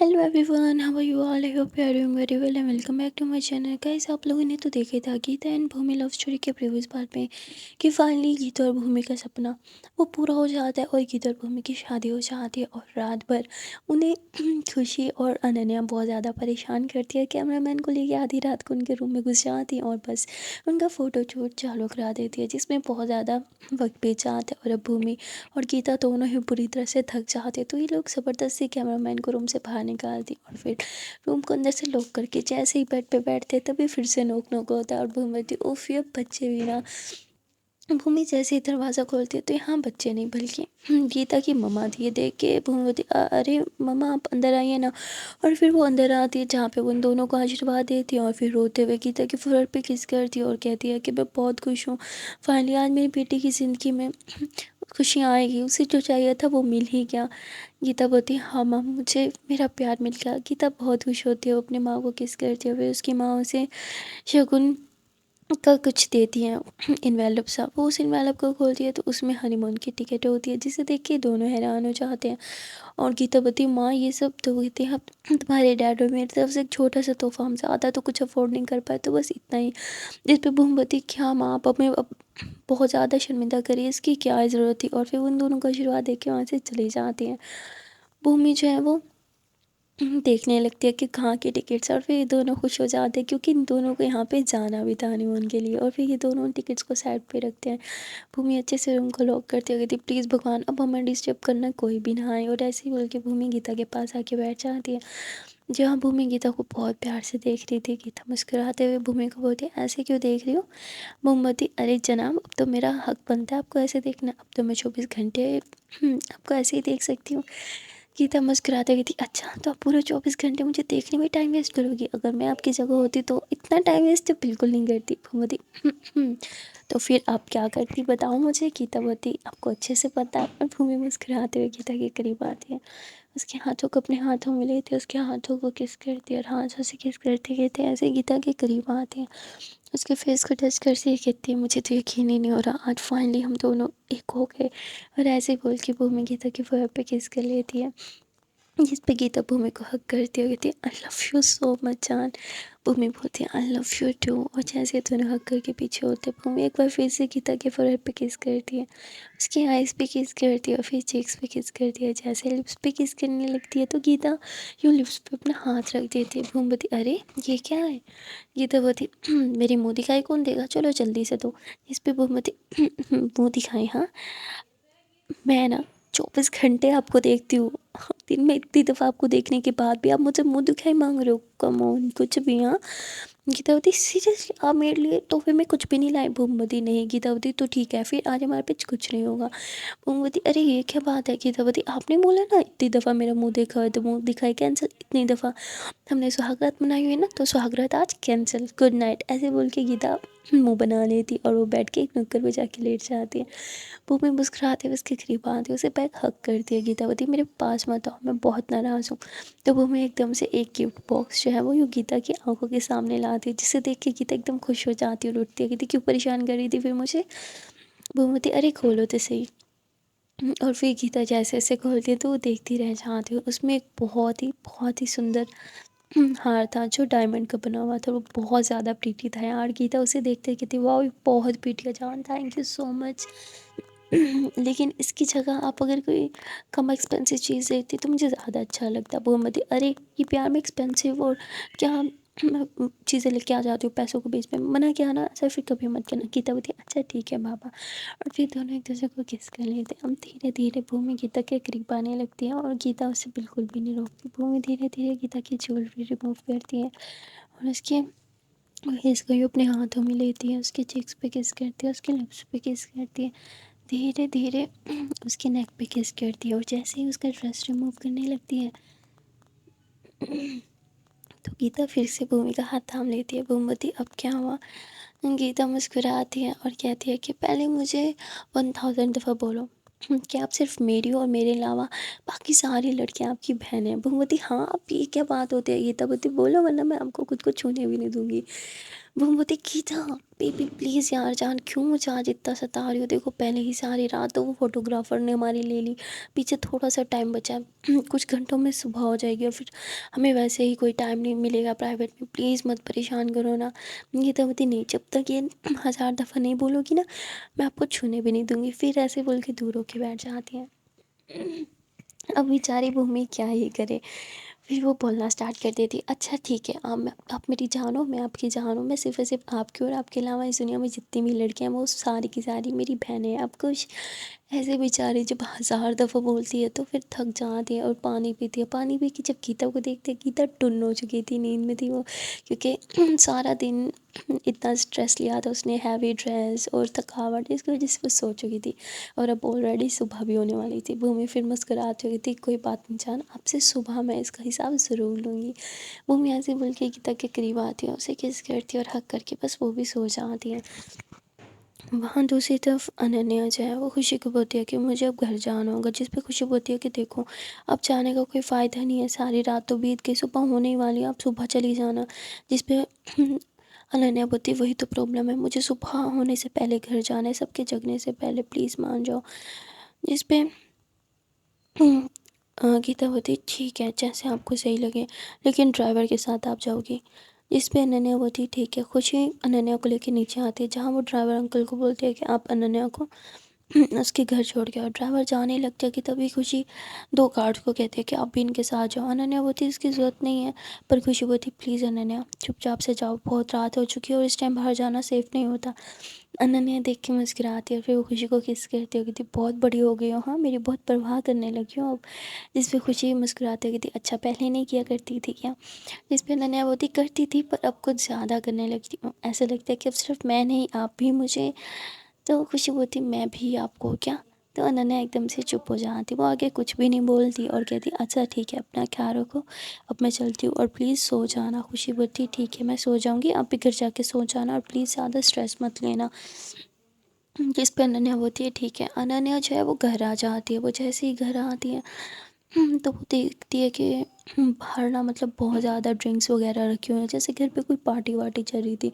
Hello everyone, how are you all? I hope you are doing very well and welcome back to my channel. Guys, आप लोगों ने तो देखा था Gita and Bhumi love story के previous part में कि फाइनली गीता और भूमि का सपना वो पूरा हो जाता है और गीता और भूमि की शादी हो जाती है। और रात भर उन्हें खुशी और अनन्या बहुत ज़्यादा परेशान करती है। कैमरामैन को लेके आधी रात को उनके रूम में घुस जाती है और बस उनका फ़ोटो शूट चालू करा देती है, जिसमें बहुत ज़्यादा वक्त बीत जाता है। और अब भूमि और गीता दोनों ही बुरी तरह से थक जाते, तो ये लोग ज़बरदस्ती कैमरामैन को रूम से बाहर निकाल दी और फिर रूम को अंदर से लॉक करके जैसे ही बेड पे बैठते तभी फिर से नोक नोक होता है। और भूमि बोलती उफ, ये बच्चे भी ना। भूमि जैसे ही दरवाज़ा खोलती है तो यहाँ बच्चे नहीं बल्कि गीता की मम्मा थी। ये देख के भूमि बोलती अरे मम्मा, आप अंदर आइए ना। और फिर वो अंदर आती है, जहाँ पे वो उन दोनों को आशीर्वाद देती है और फिर रोते हुए गीता की फुर पे किस करती है और कहती है कि मैं बहुत खुश हूँ, फाइनली आज मेरी बेटी की ज़िंदगी में खुशियाँ आएगी, उसे जो चाहिए था वो मिल ही गया। गीता बोलती हाँ माँ, मुझे मेरा प्यार मिल गया। गीता बहुत खुश होती है, वो अपनी माँ को किस करती है। फिर उसकी माँ उसे शगुन का कुछ देती हैं, इन्वेलप सा। वो उस इन्वेलप को खोलती है तो उसमें हनीमून की टिकट होती है, जिसे देख के दोनों हैरान हो जाते हैं। और गीता बोलती माँ, ये सब तो कहते हैं अब तुम्हारे डैड और मेरी तरफ से एक छोटा सा तोहफा, हम ज़्यादा तो कुछ अफोर्ड नहीं कर पाए, तो बस इतना ही। जिस पे भूमवती क्या माँ, आप हमें अब बहुत ज़्यादा शर्मिंदा करिए, इसकी क्या ज़रूरत थी। और फिर उन दोनों का आशीर्वाद देख के वहाँ से चली जाती हैं। भूमि जो है वो देखने लगती है कि कहाँ की टिकट्स है और फिर ये दोनों खुश हो जाते हैं, क्योंकि इन दोनों को यहाँ पे जाना भी था हनीमून के लिए। और फिर ये दोनों उन टिकट्स को साइड पे रखते हैं। भूमि अच्छे से रूम को लॉक करती है, कहती प्लीज़ भगवान अब हमें डिस्टर्ब करना कोई भी ना आए। और ऐसे ही बोल के भूमि गीता के पास आके बैठ जाती है, जहाँ भूमि गीता को बहुत प्यार से देख रही थी। गीता मुस्कुराते हुए भूमि को बोलती है ऐसे क्यों देख रही हो? मोमबत्ती अरे जनाब, अब तो मेरा हक बनता है आपको ऐसे देखना, अब तो मैं 24 घंटे आपको ऐसे ही देख सकती हूँ। गीता मुस्कुराते हुए थी अच्छा, तो आप पूरे 24 घंटे मुझे देखने में टाइम वेस्ट करोगी? अगर मैं आपकी जगह होती तो इतना टाइम वेस्ट तो बिल्कुल नहीं करती। भूमती तो फिर आप क्या करती बताओ मुझे? गीता बोलती आपको अच्छे से पता है। और भूमि मुस्कुराते हुए गीता के करीब आती है, उसके हाथों को अपने हाथों में लेती है, उसके हाथों को किस करती है और हाथों से किस करते कहते ऐसे गीता के करीब आती है, उसके फेस को टच करती है, कहती है मुझे तो यकीन ही नहीं हो रहा, आज फाइनली हम दोनों एक हो गए। और ऐसे बोल के भूमि गीता के फोर पे किस कर लेती है, जिस पे गीता भूमि को हक करती है, कहती है I love you so much जान। भूमि बोलती है आई लव यू टू। और जैसे दोनों हक करके पीछे होते हैं, भूमि एक बार फिर से गीता के फोrehead पे किस करती है, उसकी आइज़ पे किस करती है और फिर चीक्स पे किस करती है। जैसे लिप्स पे किस करने लगती है तो गीता यूँ लिप्स पे अपना हाथ रख देती है। भूमि बोलती अरे ये क्या है? गीता बोलती मेरी मुँह दिखाई कौन देगा, चलो जल्दी से दो। इस पे भूमि बोलती मुँह दिखाई? हाँ, मैं ना 24 घंटे आपको देखती हूँ, दिन में इतनी दफ़ा आपको देखने के बाद भी आप मुझसे मुँह दिखाई मांग रहे हो? कम ऑन, कुछ भी। हाँ, गीतावती सीरियसली आप मेरे लिए तोहफे में कुछ भी नहीं लाए? भूमवती नहीं। गीतावती तो ठीक है, फिर आज हमारे पे कुछ नहीं होगा। भूमवती अरे ये क्या बात है? गीतावती आपने बोला ना इतनी दफ़ा मेरा मुंह देखा है तो मुंह दिखाई कैंसिल, इतनी दफ़ा हमने सुहागरात मनाई हुई है ना, तो सुहागरात आज कैंसिल, गुड नाइट। ऐसे बोल के गीता मुंह बना लेती और वो बैठ के एक नुक्कड़ पे जाके लेट जाती है। भूमि मुस्कुराते हुए उसके करीब आती है, उसे बैग हक करती है। गीतावती मेरे पास मत आओ, मैं बहुत नाराज़ हूँ। तो भूमि एकदम से एक गिफ्ट बॉक्स जो है वो यूँ गीता की आंखों के सामने लाती है, जिसे देख के गीता एकदम खुश हो जाती है और उठती है, कहती क्यों परेशान कर रही थी फिर मुझे? भूमि अरे खोलो तो सही। और फिर गीता जैसे जैसे खोलती है तो वो देखती रह जाती है। उसमें एक बहुत ही सुंदर हार था जो डायमंड का बना हुआ था, वो बहुत ज़्यादा प्रीटी था यार। गीता उसे देखते कहती वाह ये बहुत प्रीटी है जान, थैंक यू सो मच। लेकिन इसकी जगह आप अगर कोई कम एक्सपेंसिव चीज़ देखती तो मुझे ज़्यादा अच्छा लगता। वो मत अरे ये प्यार में एक्सपेंसिव और क्या चीज़ें लेके आ जाती हूँ पैसों को बीच में, मना किया ना, ऐसा फिर कभी मत करना। गीता बोलती अच्छा ठीक है बाबा। और फिर दोनों एक दूसरे को किस कर लेते। हम धीरे धीरे भूमि गीता के करीब आने लगती है और गीता उसे बिल्कुल भी नहीं रोकती। भूमि धीरे धीरे गीता की ज्वेलरी रिमूव करती है और उसके हेयर को यूँ अपने हाथों में लेती है, उसके चीक्स पे किस करती है, उसके लिप्स पे किस करती है, धीरे धीरे उसके नेक पे किस करती है। और जैसे ही उसका ड्रेस रिमूव करने लगती है तो गीता फिर से भूमि का हाथ थाम लेती है। भूमवती अब क्या हुआ? गीता मुस्कुराती है और कहती है कि पहले मुझे 1000 दफ़ा बोलो कि आप सिर्फ मेरी हो और मेरे अलावा बाकी सारी लड़कियां आपकी बहन हैं। भूमवती हाँ, अब ये क्या बात होती है? गीता बोलती बोलो वरना मैं आपको खुद को छूने भी नहीं दूंगी। वो बोलती गीता बेबी प्लीज़ यार जान, क्यों मुझे आज इतना सता रही हो, देखो पहले ही सारी रात तो वो फोटोग्राफर ने हमारी ले ली, पीछे थोड़ा सा टाइम बचा है, कुछ घंटों में सुबह हो जाएगी और फिर हमें वैसे ही कोई टाइम नहीं मिलेगा प्राइवेट में, प्लीज़ मत परेशान करो ना। गीता बोलती नहीं, जब तक ये 1000 दफ़ा नहीं बोलोगी ना मैं आपको छूने भी नहीं दूंगी, फिर ऐसे बोल के दूर होके बैठ जाती हैं। अब बेचारी भूमि क्या ही करे, फिर वो बोलना स्टार्ट कर देती, अच्छा ठीक है आप मेरी जान हो, मैं आपकी जान हूँ, मैं सिर्फ़ और सिर्फ आपकी और आपके अलावा इस दुनिया में जितनी भी लड़कियां हैं वो सारी की सारी मेरी बहनें हैं। अब कुछ ऐसे बेचारी जब 1000 दफ़ा बोलती है तो फिर थक जाती है और पानी पीती है। पानी पी के जब गीता को देखते हैं, गीता टुन्न हो चुकी थी, नींद में थी वो, क्योंकि सारा दिन इतना स्ट्रेस लिया था उसने, हैवी ड्रेस और थकावट, इसकी वजह से वो सो चुकी थी और अब ऑलरेडी सुबह भी होने वाली थी। भूमि फिर मुस्कुरा चुकी थी, कोई बात नहीं जान, आपसे सुबह मैं इसका हिसाब ज़रूर लूँगी। भूमि ऐसे बोल के गीता के करीब आती है, उसे किस करती है और हक करके बस वो भी सो जाती है। वहाँ दूसरी तरफ अनन्या जो है वो खुशी को बोलती है कि मुझे अब घर जाना होगा, जिस पे खुशी बोलती है कि देखो अब जाने का कोई फ़ायदा नहीं है, सारी रात तो बीत गई, सुबह होने ही वाली है, आप सुबह चली जाना। जिस पे अनन्या बोलती है वही तो प्रॉब्लम है, मुझे सुबह होने से पहले घर जाना है, सबके जगने से पहले, प्लीज़ मान जाओ। जिस पे गीता बोलती ठीक है जैसे आपको सही लगे, लेकिन ड्राइवर के साथ आप जाओगी। इस पे अनन्या बोलती ठीक है। खुशी अनन्या को लेकर नीचे आती है, जहाँ वो ड्राइवर अंकल को बोलती है कि आप अनन्या को उसके घर छोड़ के, और ड्राइवर जाने लग जाएगी तभी खुशी 2 गार्ड्स को कहती है कि आप भी इनके साथ जाओ। अनन्या बोलती इसकी ज़रूरत नहीं है, पर खुशी बोलती प्लीज़ अनन्या चुपचाप से जाओ, बहुत रात हो चुकी है और इस टाइम बाहर जाना सेफ़ नहीं होता। अनन्या देख के मुस्कुराती है और फिर वो खुशी को किस करती है, कहती बहुत बड़ी हो गई हो, हाँ मेरी बहुत परवाह करने लगी हो अब। जिस पे खुशी मुस्कुराती है, कहती अच्छा पहले नहीं किया करती थी क्या। जिस पे अनन्या बोलती करती थी पर अब कुछ ज़्यादा करने लगती हूँ, ऐसा लगता है कि अब सिर्फ मैं नहीं आप भी मुझे। तो खुशी बोलती मैं भी आपको क्या। तो अनन्या एकदम से चुप हो जाती, वो आगे कुछ भी नहीं बोलती और कहती अच्छा ठीक है अपना ख्याल रखो, अब मैं चलती हूँ और प्लीज़ सो जाना। खुशी बोलती ठीक है मैं सो जाऊँगी, आप भी घर जाके सो जाना और प्लीज़ ज़्यादा स्ट्रेस मत लेना। जिस पे अनन्या बोलती है ठीक है। अनन्या जो है वो घर आ जाती है, वो जैसे ही घर आती है तो वो देखती है कि बाहर ना मतलब बहुत ज़्यादा ड्रिंक्स वगैरह रखी हुई हैं, जैसे घर पे कोई पार्टी वार्टी चल रही थी।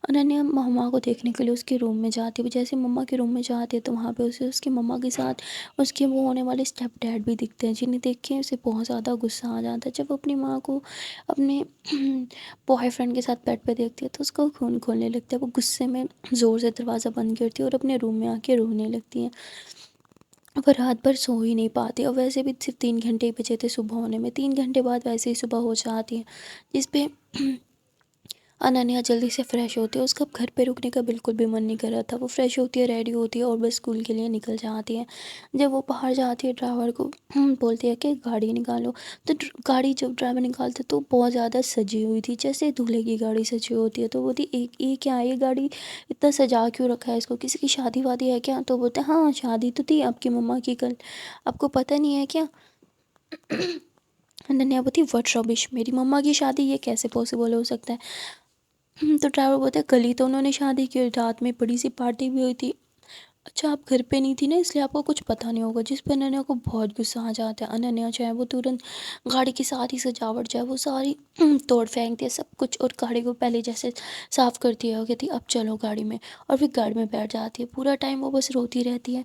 अनन्या मम्मा को देखने के लिए उसके रूम में जाती है, वो जैसे मम्मा के रूम में जाती है तो वहाँ पे उसे उसकी मम्मा के साथ उसके वो होने वाले स्टेप डैड भी दिखते हैं, जिन्हें देख के उसे बहुत ज़्यादा गुस्सा आ जाता है। जब वो अपनी माँ को अपने बॉयफ्रेंड के साथ बेड पे देखती है तो उसका खून खोलने लगता है, वो गुस्से में ज़ोर से दरवाज़ा बंद करती है और अपने रूम में आके रोने लगती है। वो रात भर सो ही नहीं पाती और वैसे भी सिर्फ 3 घंटे ही बचे थे सुबह होने में, 3 घंटे बाद वैसे ही सुबह हो जाती है। जिस पे अनन्या जल्दी से फ्रेश होती है, उसका अब घर पे रुकने का बिल्कुल भी मन नहीं कर रहा था। वो फ्रेश होती है, रेडी होती है और बस स्कूल के लिए निकल जाती है। जब वो बाहर जाती है ड्राइवर को बोलती है कि गाड़ी निकालो, तो गाड़ी जब ड्राइवर निकालते तो बहुत ज़्यादा सजी हुई थी, जैसे दूल्हे की गाड़ी सजी होती है। तो बोलती एक ये क्या है, ये गाड़ी इतना सजा क्यों रखा है इसको, किसी की शादी वादी है क्या। तो बोलते हाँ शादी तो थी आपकी मम्मा की कल, आपको पता नहीं है क्या। अनन्या बोलती व्हाट रबिश, मेरी मम्मा की शादी, ये कैसे पॉसिबल हो सकता है। तो ड्राइवर बोलता है कल ही तो उन्होंने शादी की, रात में बड़ी सी पार्टी भी हुई थी। अच्छा आप घर पे नहीं थी ना इसलिए आपको कुछ पता नहीं होगा। जिस पर अनन्या को बहुत गुस्सा आ जाता है। अनन्या जो है वो तुरंत गाड़ी की सारी सजावट जो है वो सारी तोड़ फेंकती है सब कुछ, और गाड़ी को पहले जैसे साफ़ करती है, वो कहती अब चलो गाड़ी में, और फिर गाड़ी में बैठ जाती है। पूरा टाइम वो बस रोती रहती है।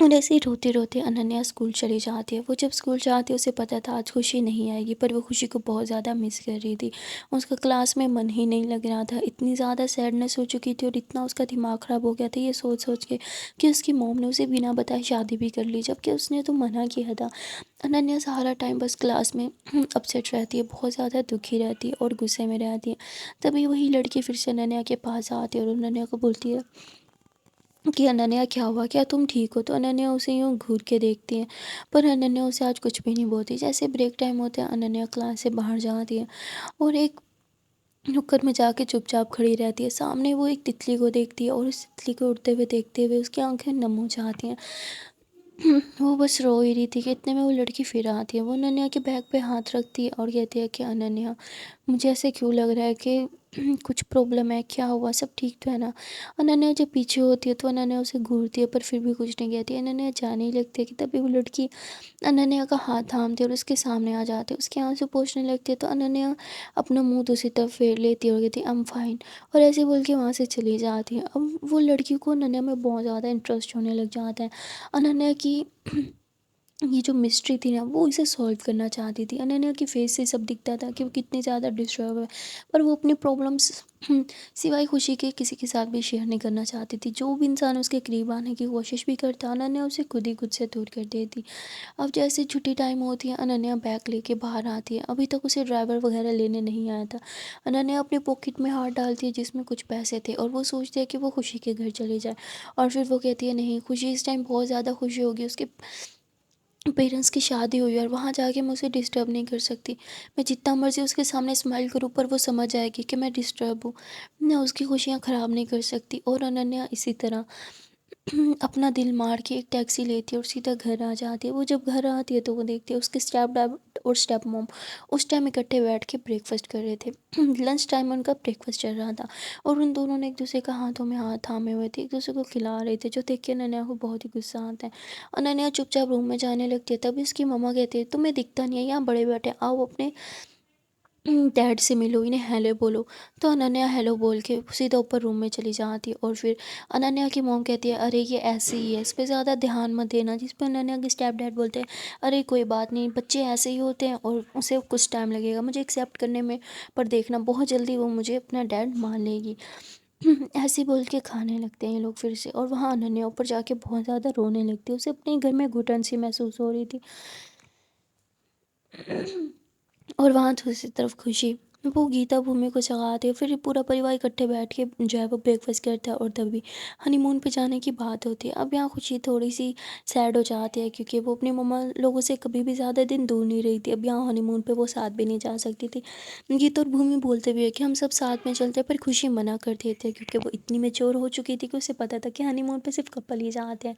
और ऐसे ही रोते रोते अनन्या स्कूल चली जाती है। वो जब स्कूल जाती है उसे पता था आज खुशी नहीं आएगी, पर वो खुशी को बहुत ज़्यादा मिस कर रही थी। उसका क्लास में मन ही नहीं लग रहा था, इतनी ज़्यादा सैडनेस हो चुकी थी और इतना उसका दिमाग ख़राब हो गया था ये सोच सोच के कि उसकी मॉम ने उसे बिना बताए शादी भी कर ली, जबकि उसने तो मना किया था। अनन्या सारा टाइम बस क्लास में अपसेट रहती है, बहुत ज़्यादा दुखी रहती है और गुस्से में रहती है। तभी वही लड़की फिर से अनन्या के पास आती है और अनन्या को बोलती है कि अनन्या क्या हुआ, क्या तुम ठीक हो। तो अनन्या उसे यूँ घूर के देखती है, पर अनन्या उसे आज कुछ भी नहीं बोलती। जैसे ब्रेक टाइम होता है अनन्या क्लास से बाहर जाती है और एक नुक्कड़ में जाके चुपचाप खड़ी रहती है। सामने वो एक तितली को देखती है और उस तितली को उड़ते हुए देखते हुए उसकी आंखें नम हो जाती हैं। वो बस रो ही रही थी कि इतने में वो लड़की फिर आती है। वो अनन्या के बैग पे हाथ रखती है और कहती है कि अनन्या मुझे ऐसे क्यों लग रहा है कि कुछ प्रॉब्लम है, क्या हुआ, सब ठीक तो है ना? अनन्या जब पीछे होती है तो अनन्या उसे घूरती है पर फिर भी कुछ नहीं कहती। अनन्या जाने ही लगती है कि तभी वो लड़की अनन्या का हाथ थामती है और उसके सामने आ जाती है, उसके आंसू पोंछने लगती है। तो अनन्या अपना मुंह दूसरी तरफ फेर लेती है और कहती है आई एम फाइन, और ऐसे बोल के वहाँ से चली जाती है। अब वो लड़की को अनन्या में बहुत ज़्यादा इंटरेस्ट होने लग जाता है। अनन्या की ये जो मिस्ट्री थी ना वो इसे सॉल्व करना चाहती थी। अनन्या के फेस से सब दिखता था कि वो कितनी ज़्यादा डिस्टर्ब है, पर वो अपनी प्रॉब्लम्स सिवाय खुशी के किसी के साथ भी शेयर नहीं करना चाहती थी। जो भी इंसान उसके करीब आने की कोशिश भी करता, अनन्या उसे खुद ही खुद से दूर कर देती। अब जैसे छुट्टी टाइम होती है, अनन्या बैग लेके बाहर आती है। अभी तक उसे ड्राइवर वगैरह लेने नहीं आया था। अनन्या अपने पॉकेट में हाथ डालती है जिसमें कुछ पैसे थे और वो सोचती है कि वो खुशी के घर चले जाए, और फिर वो कहती है नहीं, खुशी इस टाइम बहुत ज़्यादा खुशी होगी, उसके पेरेंट्स की शादी हुई है और वहाँ जाके मैं उसे डिस्टर्ब नहीं कर सकती। मैं जितना मर्ज़ी उसके सामने स्माइल करूँ पर वो समझ जाएगी कि मैं डिस्टर्ब हूँ। मैं उसकी खुशियाँ ख़राब नहीं कर सकती। और अनन्या इसी तरह अपना दिल मार के एक टैक्सी लेती है और सीधा घर आ जाती है। वो जब घर आती है तो वो देखती है उसके स्टेप डैड और स्टेप मॉम उस टाइम इकट्ठे बैठ के ब्रेकफास्ट कर रहे थे। लंच टाइम में उनका ब्रेकफास्ट चल रहा था और उन दोनों ने एक दूसरे का हाथों में हाथ थामे हुए थे, एक दूसरे को खिला रहे थे, जो देख के अनन्या को बहुत ही गुस्सा आता है। अनन्या चुपचाप रूम में जाने लगती है, तभी उसकी मम्मा कहती है तुम्हें दिखता नहीं है, यहाँ बड़े बैठे, आओ अपने डैड से मिलो, इन्हें हेलो बोलो। तो अनन्या हेलो बोल के सीधा ऊपर रूम में चली जाती है। और फिर अनन्या की मॉम कहती है अरे ये ऐसे ही है, इस पे ज़्यादा ध्यान मत देना। जिस पे अनन्या के स्टेप डैड बोलते हैं अरे कोई बात नहीं, बच्चे ऐसे ही होते हैं और उसे कुछ टाइम लगेगा मुझे एक्सेप्ट करने में, पर देखना बहुत जल्दी वो मुझे अपना डैड मान लेगी। ऐसे बोल के खाने लगते हैं ये लोग फिर से, और वहाँ अनन्या ऊपर जाके बहुत ज़्यादा रोने लगती है। उसे अपने घर में घुटन सी महसूस हो रही थी। और वहाँ दूसरी तरफ खुशी वो गीता भूमि को जगाती है, फिर पूरा परिवार इकट्ठे बैठ के जो है वो ब्रेकफास्ट करता है और तभी हनीमून पे जाने की बात होती है। अब यहाँ खुशी थोड़ी सी सैड हो जाती है क्योंकि वो अपने मम्मा लोगों से कभी भी ज़्यादा दिन दूर नहीं रही थी। अब यहाँ हनीमून पे वो साथ भी नहीं जा सकती थी। गीता और भूमि बोलते भी है कि हम सब साथ में चलते हैं, पर खुशी मना कर देती है क्योंकि वो इतनी मेच्योर हो चुकी थी कि उसे पता था कि हनीमून पे सिर्फ कपल ही जाते हैं।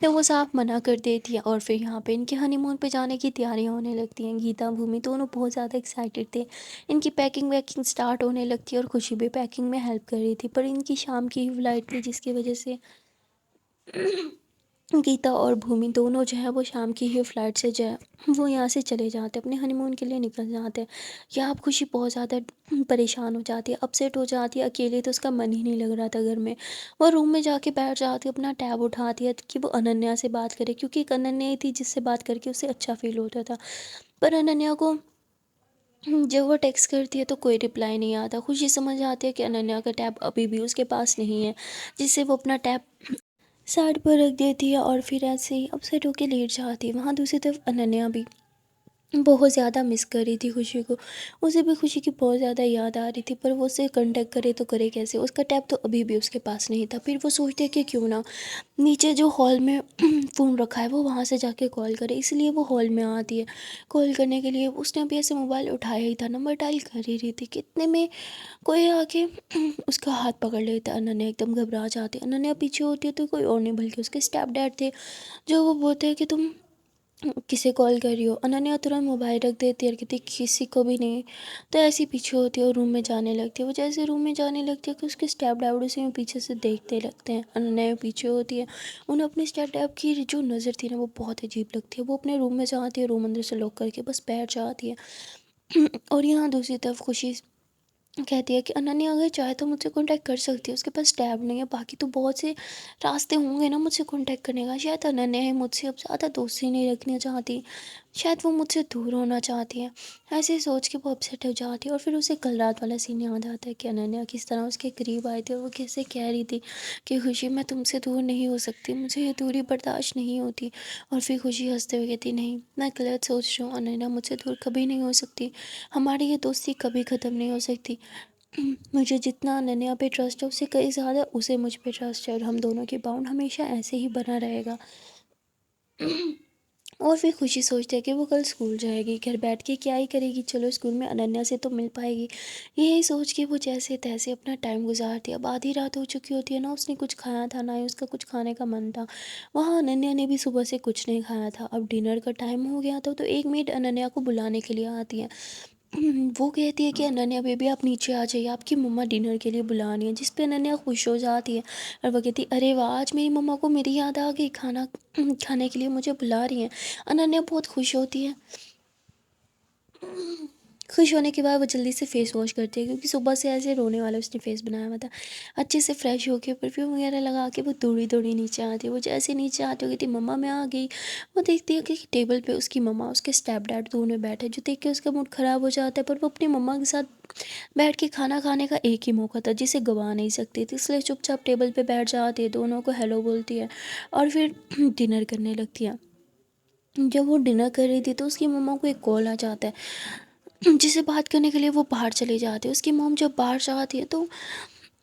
तो वो साफ मना कर देती है और फिर यहाँ पे इनके हनीमून पे जाने की तैयारियां होने लगती हैं। गीता भूमि दोनों बहुत ज़्यादा एक्साइटेड थे। इनकी पैकिंग वैकिंग स्टार्ट होने लगती है और खुशी भी पैकिंग में हेल्प कर रही थी, पर इनकी शाम की ही फ्लाइट थी जिसकी वजह से गीता और भूमि दोनों जो है वो शाम की ही फ्लाइट से जो है वो यहाँ से चले जाते हैं, अपने हनीमून के लिए निकल जाते हैं। यहाँ अब खुशी बहुत ज़्यादा परेशान हो जाती है, अपसेट हो जाती है, अकेले तो उसका मन ही नहीं लग रहा था घर में। वो रूम में जाके बैठ जाती है, अपना टैब उठाती है कि वो अनन्या से बात करे, क्योंकि एक अनन्या ही थी जिससे बात करके उसे अच्छा फील होता था। पर अनन्या को जब वो टेक्स्ट करती है तो कोई रिप्लाई नहीं आता। खुशी समझ आती है कि अनन्या का टैब अभी भी उसके पास नहीं है, जिससे वो अपना टैब साइड पर रख देती है और फिर ऐसे ही अपसेट होके लेट जाती है। वहाँ दूसरी तरफ अनन्या भी बहुत ज़्यादा मिस कर रही थी खुशी को। उसे भी खुशी की बहुत ज़्यादा याद आ रही थी, पर वो उसे कांटेक्ट करे तो करे कैसे, उसका टैब तो अभी भी उसके पास नहीं था। फिर वो सोचती है कि क्यों ना नीचे जो हॉल में फ़ोन रखा है वो वहाँ से जाके कॉल करे, इसलिए वो हॉल में आती है। कॉल करने के लिए उसने अभी ऐसे मोबाइल उठाया ही था, नंबर डायल कर ही रही थी कि इतने में कोई आके उसका हाथ पकड़ लेता है। अनन्या एकदम घबरा जाती है। अनन्या पीछे होती है तो कोई और नहीं बल्कि उसके स्टेप डैड थे, जो वो बोलते हैं कि तुम किसे कॉल कर रही हो। अनन्या तुरंत मोबाइल रख देती है और कहती है किसी को भी नहीं। तो ऐसे ही पीछे होती है और रूम में जाने लगती है। वो जैसे रूम में जाने लगती है कि उसके स्टेप डैड उसे यूं पीछे से देखते लगते हैं। अनन्या भी पीछे होती है। उन्हें अपने स्टेप डैड की जो नज़र थी ना वो बहुत अजीब लगती है। वो अपने रूम में जाती है, रूम अंदर से लॉक करके बस बैठ जाती है। और यहाँ दूसरी तरफ खुशी कहती है कि अनन्या अगर चाहे तो मुझसे कांटेक्ट कर सकती है, उसके पास टैब नहीं है, बाकी तो बहुत से रास्ते होंगे ना मुझसे कांटेक्ट करने का। शायद अनन्या है मुझसे अब ज़्यादा दोस्ती नहीं रखना चाहती, शायद वो मुझसे दूर होना चाहती है। ऐसे सोच के वो अपसेट हो जाती है और फिर उसे कल रात वाला सीन याद आता है कि अनन्या किस तरह उसके करीब आई थी और वो कैसे कह रही थी कि खुशी मैं तुमसे दूर नहीं हो सकती, मुझे ये दूरी बर्दाश्त नहीं होती। और फिर खुशी हंसते हुए कहती नहीं, मैं गलत सोच रही हूँ, अनन्या मुझसे दूर कभी नहीं हो सकती, हमारी ये दोस्ती कभी ख़त्म नहीं हो सकती। मुझे जितना अनन्या पे ट्रस्ट है उससे कई ज़्यादा उसे मुझ पे ट्रस्ट है, और हम दोनों की बॉन्ड हमेशा ऐसे ही बना रहेगा। और फिर खुशी सोचती है कि वो कल स्कूल जाएगी, घर बैठ के क्या ही करेगी, चलो स्कूल में अनन्या से तो मिल पाएगी। यही सोच के वो जैसे तैसे अपना टाइम गुजारती है। अब आधी रात हो चुकी होती है ना, उसने कुछ खाया था ना ही उसका कुछ खाने का मन था। वहाँ अनन्या ने भी सुबह से कुछ नहीं खाया था। अब डिनर का टाइम हो गया था तो एक मेड अनन्या को बुलाने के लिए आती है। वो कहती है कि अनन्या बेबी आप नीचे आ जाइए, आपकी मम्मा डिनर के लिए बुला रही हैं। जिस पे अनन्या खुश हो जाती है और वो कहती है अरे वाह, आज मेरी मम्मा को मेरी याद आ गई, खाना खाने के लिए मुझे बुला रही हैं। अनन्या बहुत खुश होती है। खुश होने के बाद वो जल्दी से फेस वॉश करती है, क्योंकि सुबह से ऐसे रोने वाला उसने फेस बनाया हुआ था। अच्छे से फ्रेश होके परफ्यूम वगैरह लगा के वो दौड़ी दौड़ी नीचे आती है। वो जैसे नीचे आती होगी थी, मम्मा मैं आ गई। वो देखती है कि टेबल पे उसकी मम्मा उसके स्टेप डैड दोनों बैठे, जो देख के उसका मूड ख़राब हो जाता है। पर वो अपनी मम्मा के साथ बैठ के खाना खाने का एक ही मौका था जिसे गंवा नहीं सकती थी, इसलिए चुपचाप टेबल पे बैठ जाती है, दोनों को हेलो बोलती है और फिर डिनर करने लगती है। जब वो डिनर कर रही थी तो उसकी मम्मा को एक कॉल आ जाता है, जिसे बात करने के लिए वो बाहर चले जाते हैं। उसकी मॉम जब बाहर जाती है तो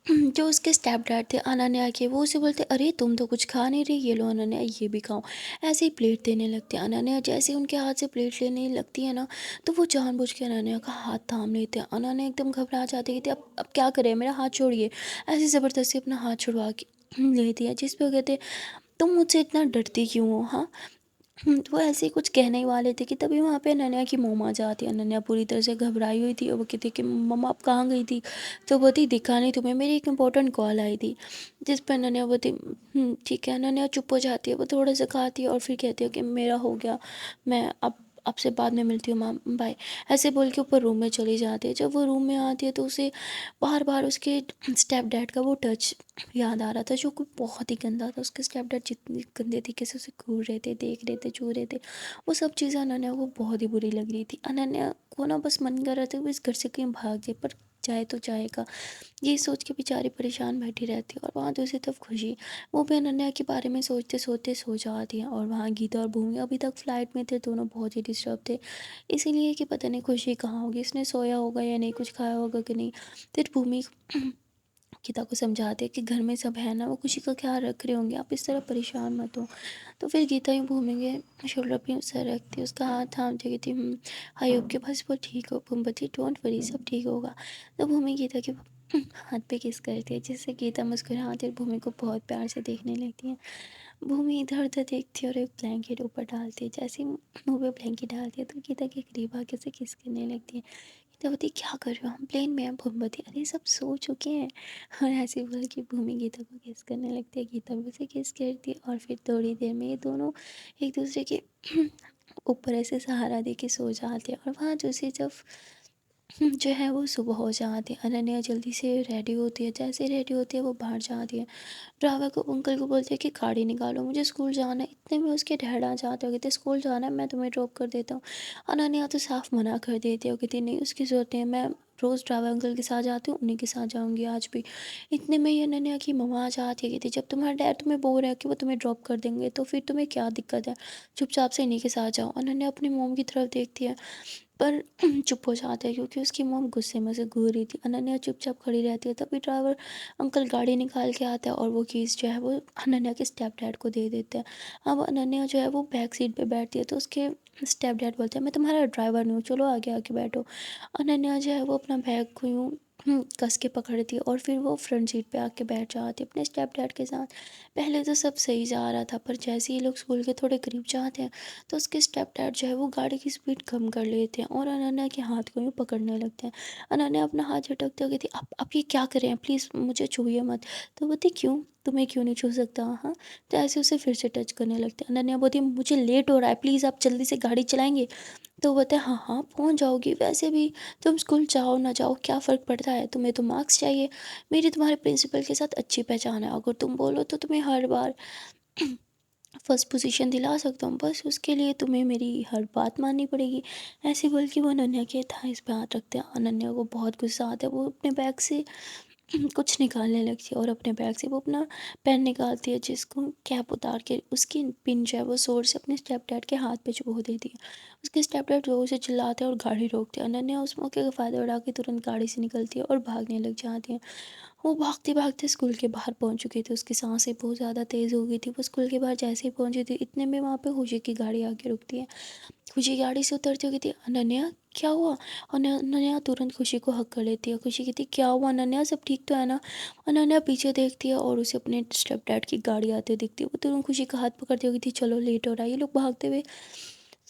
जो उसके स्टेप डैड थे अनन्या के, वो उसे बोलते अरे तुम तो कुछ खा नहीं रही, ये लो अनन्या ये भी खाओ। ऐसे ही प्लेट देने लगते हैं। अनन्या जैसे ही उनके हाथ से प्लेट लेने लगती है ना, तो वो जानबूझ के अनन्या का हाथ थाम लेते हैं। अनन्या एकदम घबरा जाती है, कहती अब क्या करें, मेरा हाथ छोड़िए। ऐसे ज़बरदस्ती अपना हाथ छुड़वा के लेती है, जिस पे वो कहते तुम मुझसे इतना डरती क्यों हो, हाँ। तो वो ऐसे ही कुछ कहने ही वाले थे कि तभी वहाँ पे अनन्या की मोम आ जाती है। अनन्या पूरी तरह से घबराई हुई थी और वो कहती कि मम्मा आप कहाँ गई थी। तो बोलती दिखा नहीं तुम्हें, मेरी एक इम्पोर्टेंट कॉल आई थी। जिस पर अनन्या बोलती ठीक है। अनन्या चुप हो जाती है, वो थोड़ा सा खाती है और फिर कहती है कि मेरा हो गया, मैं अब आपसे बाद में मिलती हूँ माम, बाय। ऐसे बोल के ऊपर रूम में चली जाती है। जब वो रूम में आती है तो उसे बार बार उसके स्टेप डैड का वो टच याद आ रहा था, जो कि बहुत ही गंदा था। उसके स्टेप डैड जितनी गंदे तरीके से उसे घूर रहे थे, देख रहे थे, छू रहे थे, वो सब चीज़ें अनन्या को बहुत ही बुरी लग रही थी। अनन्या को ना बस मन कर रहा था कि वो इस घर से कहीं भाग जाए, पर जाए तो जाएगा, ये सोच के बेचारी परेशान बैठी रहती है। और वहाँ दूसरी तरफ खुशी, वो भी अनन्या के बारे में सोचते सोचते सो जाती है। और वहाँ गीता और भूमि अभी तक फ्लाइट में थे, दोनों बहुत ही डिस्टर्ब थे, इसीलिए कि पता नहीं खुशी कहाँ होगी, इसने सोया होगा या नहीं, कुछ खाया होगा कि नहीं। फिर भूमि गीता को समझाते कि घर में सब है ना, वो खुशी का ख्याल रख रहे होंगे, आप इस तरह परेशान मत हो। तो फिर गीता यूँ भूमिके शोल्डर पे सर रखती, उसका हाथ थामती कहती आई होप के बस वो ठीक हो भूमपति, डोंट वरी सब ठीक होगा। तो भूमि गीता के हाथ पे किस करती है, जिससे गीता मुस्कुराती और भूमि को बहुत प्यार से देखने लगती है। भूमि इधर उधर देखती है और एक ब्लैंकेट ऊपर डालती है। जैसे ही मुँह पे ब्लैंकेट डालती है तो गीता के करीब आके उसे किस करने लगती है। गीता बोलती क्या कर रहे हो, हम प्लेन में हैं। भूमपति अरे सब सो चुके हैं। और ऐसे बोल के भूमि गीता को किस करने लगती है, गीता भी उसे किस करती है। और फिर थोड़ी देर में ये दोनों एक दूसरे के ऊपर ऐसे सहारा दे के सो जाते हैं। और वहाँ दूसरी तरफ जो है वो सुबह हो जाती है। अनन्या जल्दी से रेडी होती है, जैसे रेडी होती है वो बाहर जाती है। ड्राइवर को अंकल को बोलती है कि गाड़ी निकालो, मुझे स्कूल जाना है। इतने में उसके डैड आ जाते हो, कहते स्कूल जाना है, मैं तुम्हें ड्रॉप कर देता हूँ। अनन्या तो साफ मना कर देती है, कहती नहीं उसकी ज़रूरत नहीं है, मैं रोज़ ड्राइवर अंकल के साथ जाती हूँ, उन्हीं के साथ जाऊँगी आज भी। इतने में ही अनन्या की मम्मा आ जाती है, कहती जब तुम्हारा डैड तुम्हें बोल रहा है कि वो तुम्हें ड्रॉप कर देंगे तो फिर तुम्हें क्या दिक्कत है, चुपचाप से इन्हीं के साथ जाओ। अनन्या अपनी मोम की तरफ देखती है पर चुप हो जाता है, क्योंकि उसकी मोम गुस्से में से घूर रही थी। अनन्या चुपचाप खड़ी रहती है। तभी ड्राइवर अंकल गाड़ी निकाल के आता है और वो कीज़ जो है वो अनन्या के स्टेप डैड को दे देते हैं। अब अनन्या जो है वो बैक सीट पे बैठती है तो उसके स्टेप डैड बोलते हैं मैं तुम्हारा ड्राइवर नहीं हूँ, चलो आगे आके बैठो। अनन्या जो है वो अपना बैग को यूँ कस के पकड़ती है और फिर वो फ्रंट सीट पे आके बैठ जाती है अपने स्टेप डैड के साथ। पहले तो सब सही जा रहा था, पर जैसे ही लोग स्कूल के थोड़े करीब जाते हैं तो उसके स्टेप डैड जो है वो गाड़ी की स्पीड कम कर लेते हैं और अनन्या के हाथ को यूँ पकड़ने लगते हैं। अनन्या अपना हाथ झटकते हुए कहती आप ये क्या कर रहे हैं, प्लीज़ मुझे छूइए मत। तो बोलती क्यों, तुम्हें क्यों नहीं छू सकता, हाँ। तो ऐसे उसे फिर से टच करने लगते हैं। अनन्या बोलती मुझे लेट हो रहा है, प्लीज़ आप जल्दी से गाड़ी चलाएंगे। तो वो बोलते हैं हाँ हाँ पहुँच जाओगी, वैसे भी तुम स्कूल जाओ ना जाओ क्या फ़र्क पड़ता है, तुम्हें तो मार्क्स चाहिए। मेरी तुम्हारे प्रिंसिपल के साथ अच्छी पहचान है, अगर तुम बोलो तो तुम्हें हर बार फर्स्ट पोजीशन दिला सकता हूँ, बस उसके लिए तुम्हें मेरी हर बात माननी पड़ेगी। ऐसे बोल के वो अनन्या के थाइस पे हाथ रखते हैं। अनन्या को बहुत गुस्सा आता है, वो अपने बैग से कुछ निकालने लगती है और अपने बैग से वो अपना पेन निकालती है, जिसको कैप उतार के उसकी पिन जो है वो जोर से अपने स्टेप डैड के हाथ पे चुभो देती है। उसके स्टेप डैड जोर से चिल्लाते हैं और गाड़ी रोकते हैं। अनन्या उस मौके का फ़ायदा उठा के तुरंत गाड़ी से निकलती है और भागने लग जाती है। वो भागते भागते स्कूल के बाहर पहुंच चुकी थी, उसकी सांसें बहुत ज़्यादा तेज़ हो गई थी। वो स्कूल के बाहर जैसे ही पहुंची थी, इतने में वहाँ पे खुशी की गाड़ी आके रुकती है। खुशी गाड़ी से उतरती हुई थी अनन्या क्या हुआ। अनन्या तुरंत खुशी को हक कर लेती है। खुशी कहती क्या हुआ अनन्या, सब ठीक तो है ना। अनन्या पीछे देखती है और उसे अपने स्टेप डैड की गाड़ी आते दिखती है। वो तुरंत खुशी का हाथ पकड़ती हुई थी, चलो लेट हो रहा है। ये लोग भागते हुए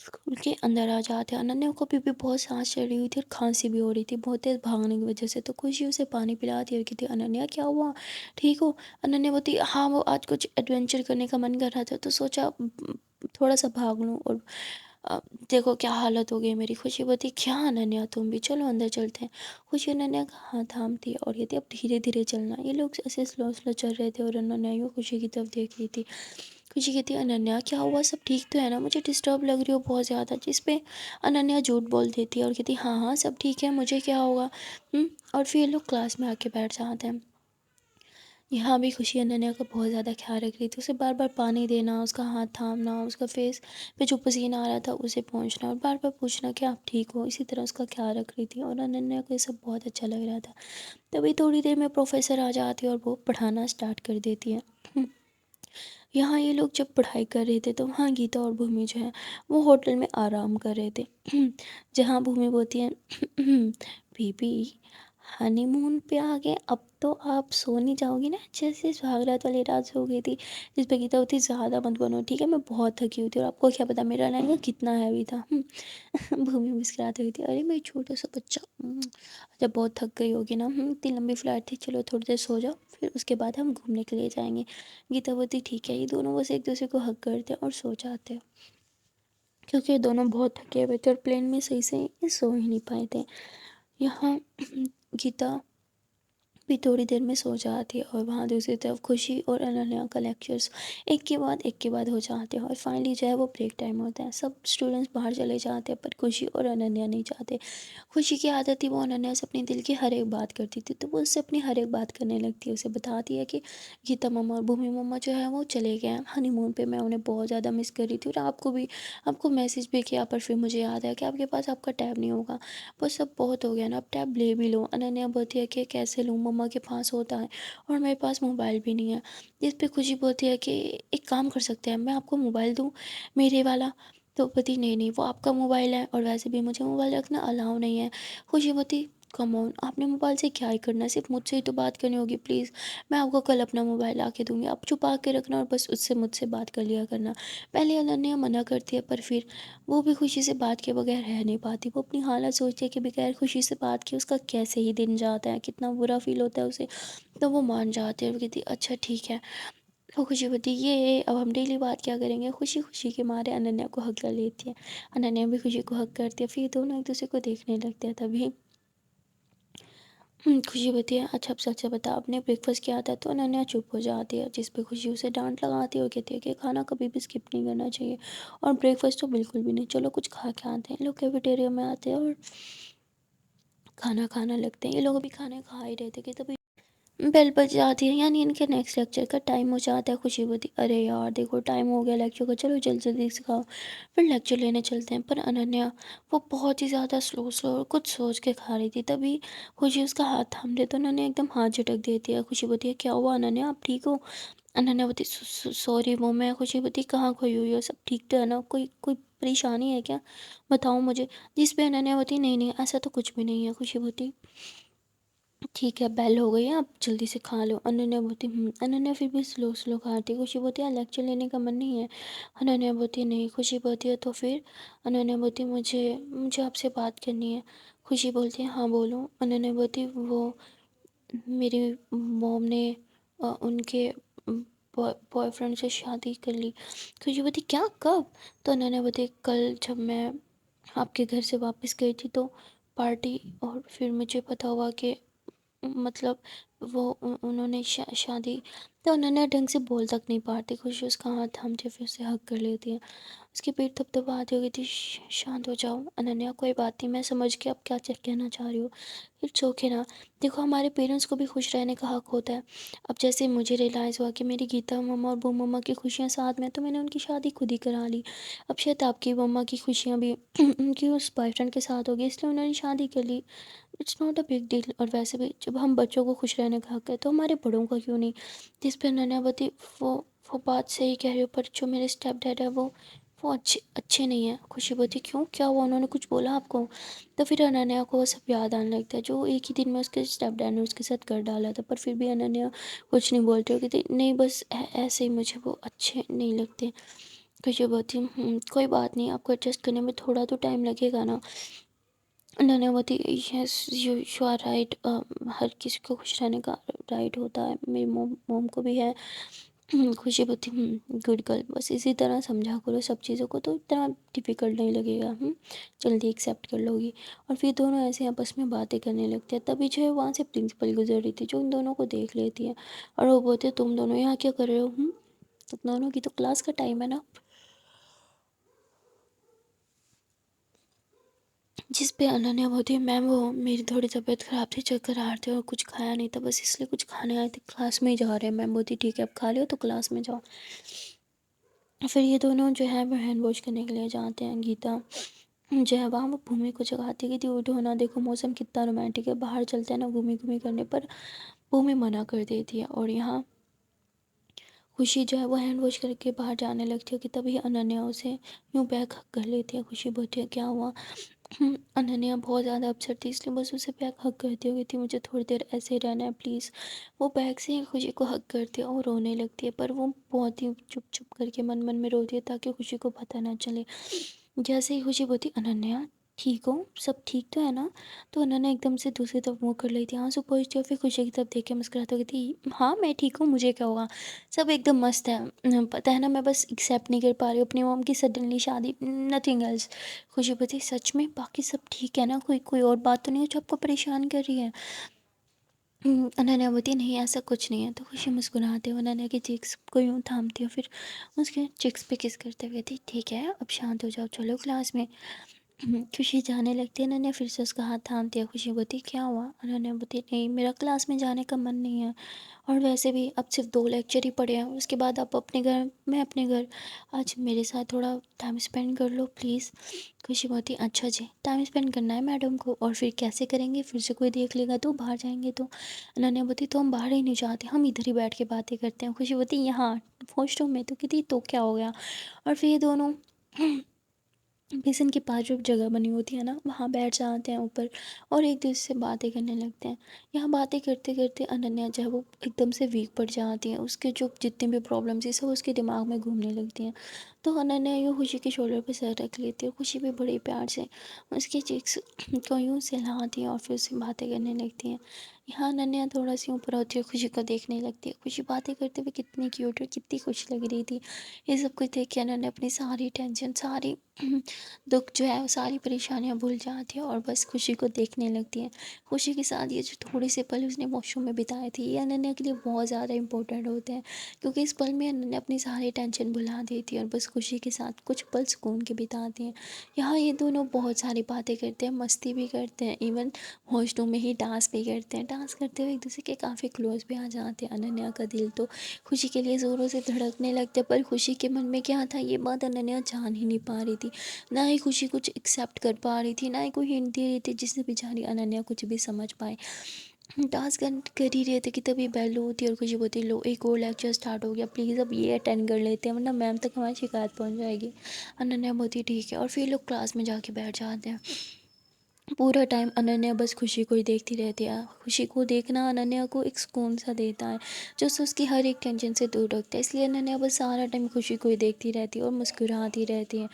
स्कूल के अंदर आ जाते हैं। अनन्या को भी बहुत सांस चढ़ रही हुई थी और खांसी भी हो रही थी बहुत तेज़ भागने की वजह से। तो खुशी उसे पानी पिलाती है और कहती है, अनन्या क्या हुआ, ठीक हो? अनन्या बोलती है, हाँ वो आज कुछ एडवेंचर करने का मन कर रहा था तो सोचा थोड़ा सा भाग लूँ, और अ, देखो क्या हालत हो गई मेरी। खुशी बोलती, क्या अनन्या तुम भी, चलो अंदर चलते हैं। खुशी अनन्या का हाथ थामती है और कहती है, अब धीरे धीरे चलना। ये लोग ऐसे स्लो स्लो चल रहे थे और अनन्या यूँ खुशी की तरफ देख रही थी। खुशी कहती है, अनन्या क्या हुआ, सब ठीक तो है ना, मुझे डिस्टर्ब लग रही हो बहुत ज़्यादा। जिस पे अनन्या झूठ बोल देती है और कहती है, हाँ हाँ सब ठीक है, मुझे क्या होगा। और फिर ये लोग क्लास में आके बैठ जाते हैं। यहाँ भी खुशी अनन्या का बहुत ज़्यादा ख्याल रख रही थी। उसे बार बार पानी देना, उसका हाथ थामना, उसका फेस पे जो पसीना आ रहा था उसे पोंछना और बार बार पूछना कि आप ठीक हो। इसी तरह उसका ख्याल रख रही थी और अनन्या को ये सब बहुत अच्छा लग रहा था। तभी थोड़ी देर में प्रोफेसर आ जाती है और वो पढ़ाना स्टार्ट कर देती है। यहाँ ये लोग जब पढ़ाई कर रहे थे तो वहाँ गीता और भूमि जो है वो होटल में आराम कर रहे थे। जहाँ भूमि बोलती है, बेबी हनीमून पे आ गए, अब तो आप सो नहीं जाओगी ना, जैसे सुहागरात वाली रात सो गई थी। जिस पे गीता होती, ज़्यादा मत बनो ठीक है, मैं बहुत थकी हुई थी और आपको क्या पता मेरा लहंगा कितना हैवी था। भूमि मुस्कुराती हुई थी, अरे मेरी छोटा सा बच्चा, जब बहुत थक गई होगी ना, इतनी लंबी फ्लाइट थी, चलो थोड़ी देर सो जाओ, फिर उसके बाद हम घूमने के लिए जाएंगे। गीता बोलती, ठीक है। ये दोनों बस एक दूसरे को हक करते हैं और सो जाते हैं, क्योंकि ये दोनों बहुत थके हुए थे और प्लेन में सही से ये सो ही नहीं पाए थे। यहाँ गीता भी थोड़ी देर में सो जाती है और वहाँ दूसरी तरफ खुशी और अनन्या का लेक्चर्स एक के बाद हो जाते हैं और फाइनली जो है वो ब्रेक टाइम होता है। सब स्टूडेंट्स बाहर चले जाते हैं पर खुशी और अनन्या नहीं जाते। खुशी की आदत थी, वो अनन्या से अपने दिल की हर एक बात करती थी, तो वो उससे अपनी हर एक बात करने लगती है। उसे बताती है कि गीता मम्मा और भूमि मम्मा जो है वो चले गए हैं हनीमून पे, मैं उन्हें बहुत ज़्यादा मिस कर रही थी और आपको भी, आपको मैसेज भी किया पर फिर मुझे याद है कि आपके पास आपका टैब नहीं होगा। वो सब बहुत हो गया ना, अब टैब ले भी लो। अनन्या बोलती है कि कैसे लूँ, मम्मा के पास होता है और मेरे पास मोबाइल भी नहीं है। जिस पे खुशी बोलती है कि एक काम कर सकते हैं, मैं आपको मोबाइल दूँ मेरे वाला। तो बोलती, नहीं नहीं वो आपका मोबाइल है और वैसे भी मुझे मोबाइल रखना अलाउ नहीं है। खुशी बोलती, कम ऑन, आपने मोबाइल से क्या ही करना है, सिर्फ मुझसे ही तो बात करनी होगी, प्लीज़ मैं आपको कल अपना मोबाइल ला के दूँगी, आप छुपा के रखना और बस उससे मुझसे बात कर लिया करना। पहले अनन्या मना करती है पर फिर वो भी खुशी से बात के बगैर रह नहीं पाती। वो अपनी हालत सोचती है कि बगैर खुशी से बात किए उसका कैसे ही दिन जाता है, कितना बुरा फील होता है उसे। तो वो मान जाती है और कहती, अच्छा ठीक है। तो खुशी बोलती, ये अब हम डेली बात क्या करेंगे। खुशी खुशी के मारे अनन्या को हक कर लेती है, अनन्या भी खुशी को हक करती है, फिर दोनों एक दूसरे को देखने लगते हैं। तभी खुशी बोलती है, अच्छा अब सच बता, आपने ब्रेकफास्ट किया था। तो अनन्या चुप हो जाती है, जिस पे खुशी उसे डांट लगाती है और कहती है कि खाना कभी भी स्किप नहीं करना चाहिए और ब्रेकफास्ट तो बिल्कुल भी नहीं, चलो कुछ खा के आते हैं। लोग कैफेटेरिया में आते हैं और खाना खाना लगते हैं। ये लोग अभी खाना खा ही रहे थे कि तभी बेल बज जाती है, यानी इनके नेक्स्ट लेक्चर का टाइम हो जाता है। खुशी बोलती, अरे यार देखो टाइम हो गया लेक्चर का, चलो जल्दी जल्दी सिखाओ। फिर लेक्चर लेने चलते हैं पर अनन्या वो बहुत ही ज़्यादा स्लो स्लो और कुछ सोच के खा रही थी। तभी खुशी उसका हाथ थाम दे तो अनन्या एकदम हाथ झटक देती है। खुशी बोलती है, क्या हुआ अनन्या, आप ठीक हो? अनन्या बोलती, सॉरी वो मैं। खुशी बोलती, कहाँ खोई हुई हो, सब ठीक तो है ना, कोई कोई परेशानी है क्या, बताओ मुझे। जिस पे अनन्या बोलती, नहीं नहीं ऐसा तो कुछ भी नहीं है। खुशी बोलती, ठीक है बेल हो गई है, आप जल्दी से खा लो। अनन्या बोलती, अनन्या फिर भी स्लो स्लो खाती है। खुशी बोलती है, लेक्चर लेने का मन नहीं है। अनन्या बोलती है, नहीं। खुशी बोलती है, तो फिर अनन्या बोलती है, मुझे मुझे आपसे बात करनी है। खुशी बोलती है, हाँ बोलो। अनन्या बोलती है, वो मेरी मॉम ने उनके बॉयफ्रेंड से शादी कर ली। खुशी बोलती, क्या, कब? तो अनन्या बोलती है, कल जब मैं आपके घर से वापस गई थी तो पार्टी, और फिर मुझे पता हुआ कि मतलब वो उन्होंने शादी। तो अनन्या ढंग से बोल तक नहीं पाती। खुशी उसका हाथ थामती फिर उसे हक कर लेती है। उसकी पीठ थपथपाती हो गई थी, शांत हो जाओ अनन्या, कोई बात नहीं, मैं समझ के अब क्या कहना चाह रही हो। इट्स ओके ना, देखो हमारे पेरेंट्स को भी खुश रहने का हक होता है। अब जैसे मुझे रियलाइज़ हुआ कि मेरी गीता मम्मा और वो मम्मा की खुशियाँ साथ में, तो मैंने उनकी शादी खुद ही करा ली। अब शायद आपकी मम्मा की खुशियाँ भी उनकी उस बॉयफ्रेंड के साथ होगी, इसलिए उन्होंने शादी कर ली। It's not a big deal. और वैसे भी जब हम बच्चों को खुश रहने का हक है तो हमारे बड़ों का क्यों नहीं। जिस पर नन्यावती, वो वो बात सही कह रही हो, पर जो मेरे स्टेप डैड है वो अच्छे अच्छे नहीं है। खुशी बोलती, क्यों, क्या हुआ, उन्होंने कुछ बोला आपको? तो फिर अनन्या को वो सब याद आने लगता है जो एक ही दिन में उसके स्टेप डैड ने उसके साथ कर डाला था। पर फिर भी अनन्या कुछ नहीं बोलती हो, कहती नहीं बस ऐसे ही मुझे वो अच्छे नहीं लगते। खुशी बोलती कोई बात नहीं, आपको एडजस्ट करने में थोड़ा तो टाइम लगेगा ना। Nanavati yes you you are right, हर किसी को खुश रहने का राइट होता है, मेरी मोम मोम को भी है। खुशी होती गुड गर्ल, बस इसी तरह समझा करो सब चीज़ों को, तो इतना डिफ़िकल्ट नहीं लगेगा। जल्दी एक्सेप्ट कर लोगी। और फिर दोनों ऐसे आपस में बातें करने लगते हैं। तभी जो है वहाँ से प्रिंसिपल गुजर रही थी, जो उन दोनों को देख लेती है और वो बोलते तुम दोनों यहाँ क्या कर रहे हो? तुम दोनों की तो क्लास का टाइम है ना। जिस पे अनन्या बोलती मैम वो मेरी थोड़ी तबीयत ख़राब थी, चक्कर आ रहे थे और कुछ खाया नहीं था, बस इसलिए कुछ खाने आए थे, क्लास में ही जा रहे हैं। मैम बोलती ठीक है, अब खा लो तो क्लास में जाओ। फिर ये दोनों जो है वो हैंड वॉश करने के लिए जाते हैं। गीता जो है वहाँ वो भूमि को जगाती है कि उठो ना, देखो मौसम कितना रोमांटिक है, बाहर चलते हैं ना घूमी घूमी करने। पर भूमि मना कर देती है और यहाँ खुशी जो है वो हैंड वॉश करके बाहर जाने लगती है कि तभी अनन्या उसे यूँ बैग हक कर लेती है। खुशी बोलती है क्या हुआ? अनन्या बहुत ज़्यादा अपसेट थी, इसलिए बस उसे बैग हक करती हुई थी, मुझे थोड़ी देर ऐसे ही रहना है प्लीज़। वो बैग से ही खुशी को हक करती है और रोने लगती है, पर वो बहुत ही चुप चुप करके मन मन में रोती है ताकि खुशी को पता ना चले। जैसे ही खुशी बोलती अनन्या ठीक हो, सब ठीक तो है ना? तो अनन्या एकदम से दूसरी तरफ मुँह कर लेती है, आंसू पोंछती है, फिर खुशी की तरफ देख के मुस्कुराती हुई कहती हाँ मैं ठीक हूँ, मुझे क्या होगा, सब एकदम मस्त है। पता है ना, मैं बस एक्सेप्ट नहीं कर पा रही हूँ अपनी मॉम की सडनली शादी, नथिंग एल्स। खुशी बोलती सच में बाकी सब ठीक है ना, कोई कोई और बात तो नहीं है जो आपको परेशान कर रही है? अनन्या बोलती नहीं ऐसा कुछ नहीं है। तो खुशी मुस्कुराते हुए अनन्या की चिक्स को यूँ थामती है, फिर उसके चिक्स पे किस करते हुए कहती ठीक है अब शांत हो जाओ, चलो क्लास में। खुशी जाने लगती है, अनन्या फिर से उसका हाथ थामती है। खुशी बोलती क्या हुआ? अनन्या बोलती नहीं मेरा क्लास में जाने का मन नहीं है, और वैसे भी अब सिर्फ 2 लेक्चर ही पड़े हैं, उसके बाद आप अपने घर, मैं अपने घर। आज मेरे साथ थोड़ा टाइम स्पेंड कर लो प्लीज़। खुशी बोलती अच्छा जी, टाइम स्पेंड करना है मैडम को, और फिर कैसे करेंगे? फिर से कोई देख लेगा तो, बाहर जाएंगे तो? अनन्या बोलती तो हम बाहर ही नहीं जाते, हम इधर ही बैठ के बातें करते हैं। खुशी बोलती यहाँ वॉशरूम में? तो कहती तो क्या हो गया? और फिर ये दोनों बेसन के पास जो जगह बनी होती है ना, वहाँ बैठ जाते हैं ऊपर और एक दूसरे से बातें करने लगते हैं। यहाँ बातें करते करते अनन्या जो है वो एकदम से वीक पड़ जाती है, उसके जो जितनी भी प्रॉब्लम्स थी सब उसके दिमाग में घूमने लगती हैं। तो अनन्या यूँ खुशी के शोल्डर पर सर रख लेती है, खुशी भी बड़े प्यार से उसकी चीक्स को यूँ सहलाती है और फिर उससे बातें करने लगती हैं। यहाँ अनन्या थोड़ा सी ऊपर होती है, खुशी को देखने लगती है। खुशी बातें करते हुए कितनी क्यूट और कितनी खुश लग रही थी। ये सब कुछ देख के अनन्या अपनी सारी टेंशन, सारी दुख जो है वो सारी परेशानियाँ भूल जाती है और बस खुशी को देखने लगती है। खुशी के साथ ये जो थोड़े से पल उसने वॉशरूम में बिताए थे, ये अनन्या के लिए बहुत ज़्यादा इंपॉर्टेंट होते हैं, क्योंकि इस पल में अनन्या अपनी सारी टेंशन भुला देती है और बस खुशी के साथ कुछ पल सुकून के बिताती हैं। यहाँ ये दोनों बहुत सारी बातें करते हैं, मस्ती भी करते हैं, इवन वॉशरूम में ही डांस भी करते हैं। डांस करते हुए एक दूसरे के काफ़ी क्लोज भी आ जाते हैं। अनन्या का दिल तो खुशी के लिए ज़ोरों से धड़कने लगता है, पर खुशी के मन में क्या था ये बात अनन्या जान ही नहीं पा रही थी। ना ही खुशी कुछ एक्सेप्ट कर पा रही थी, ना ही कोई हिंट दे रही थी जिससे बेचारी अनन्या कुछ भी समझ पाए। टास्क कर ही रहे थे कि तभी बेल होती और खुशी बोलती लो एक और लेक्चर स्टार्ट हो गया, प्लीज़ अब ये अटेंड कर लेते हैं वरना मैम तक हमारी शिकायत पहुंच जाएगी। अनन्या बोलती ठीक है और फिर लोग क्लास में जाके बैठ जाते हैं। पूरा टाइम अनन्या बस खुशी को ही देखती रहती है। खुशी को देखना अनन्या को एक सुकून सा देता है, जो उसकी हर एक टेंशन से दूर रखता है। इसलिए अनन्या बस सारा टाइम खुशी को ही देखती रहती है और मुस्कुराती रहती है।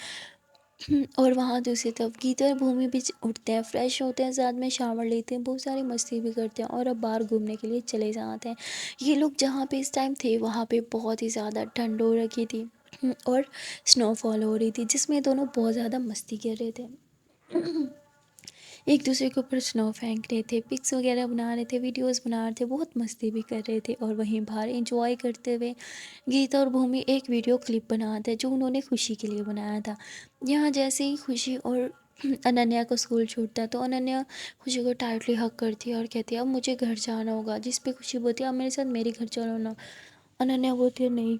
और वहाँ दूसरी तरफ गीता और भूमि भी उठते हैं, फ्रेश होते हैं, साथ में शावर लेते हैं, बहुत सारी मस्ती भी करते हैं और अब बाहर घूमने के लिए चले जाते हैं। ये लोग जहाँ पे इस टाइम थे वहाँ पे बहुत ही ज़्यादा ठंड हो रखी थी और स्नोफॉल हो रही थी, जिसमें दोनों बहुत ज़्यादा मस्ती कर रहे थे। एक दूसरे के ऊपर स्नो फेंक रहे थे, पिक्स वगैरह बना रहे थे, वीडियोस बना रहे थे, बहुत मस्ती भी कर रहे थे। और वहीं बाहर एंजॉय करते हुए गीता और भूमि एक वीडियो क्लिप बनाते हैं जो उन्होंने खुशी के लिए बनाया था। यहाँ जैसे ही खुशी और अनन्या को स्कूल छूटता है तो अनन्या खुशी को टाइटली हक करती है और कहती है अब मुझे घर जाना होगा, जिस पे खुशी बोलती है अब मेरे साथ मेरे घर चलो ना। अनन्या बोलती है नहीं,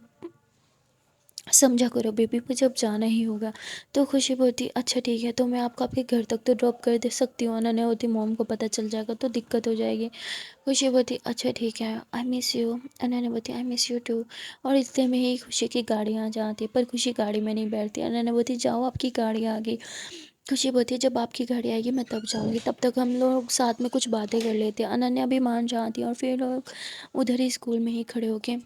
समझा करो बेबी, मुझे अब जाना ही होगा। तो खुशी बोलती अच्छा ठीक है, तो मैं आपको आपके घर तक तो ड्रॉप कर दे सकती हूँ। अनन्या होती मॉम को पता चल जाएगा तो दिक्कत हो जाएगी। खुशी बोलती अच्छा ठीक है, आई मिस यू। अनन्या बोलती आई मिस यू टू। और इतने में ही खुशी की गाड़ी आ जाती है, पर खुशी गाड़ी में नहीं बैठती। अनन्या बोलती जाओ आपकी गाड़ी आ गई। खुशी बोलती है जब आपकी गाड़ी आएगी मैं तब जाऊँगी, तब तक हम लोग साथ में कुछ बातें कर लेते हैं। अनन्या भी मान जाती है और फिर लोग उधर ही स्कूल में ही खड़े होके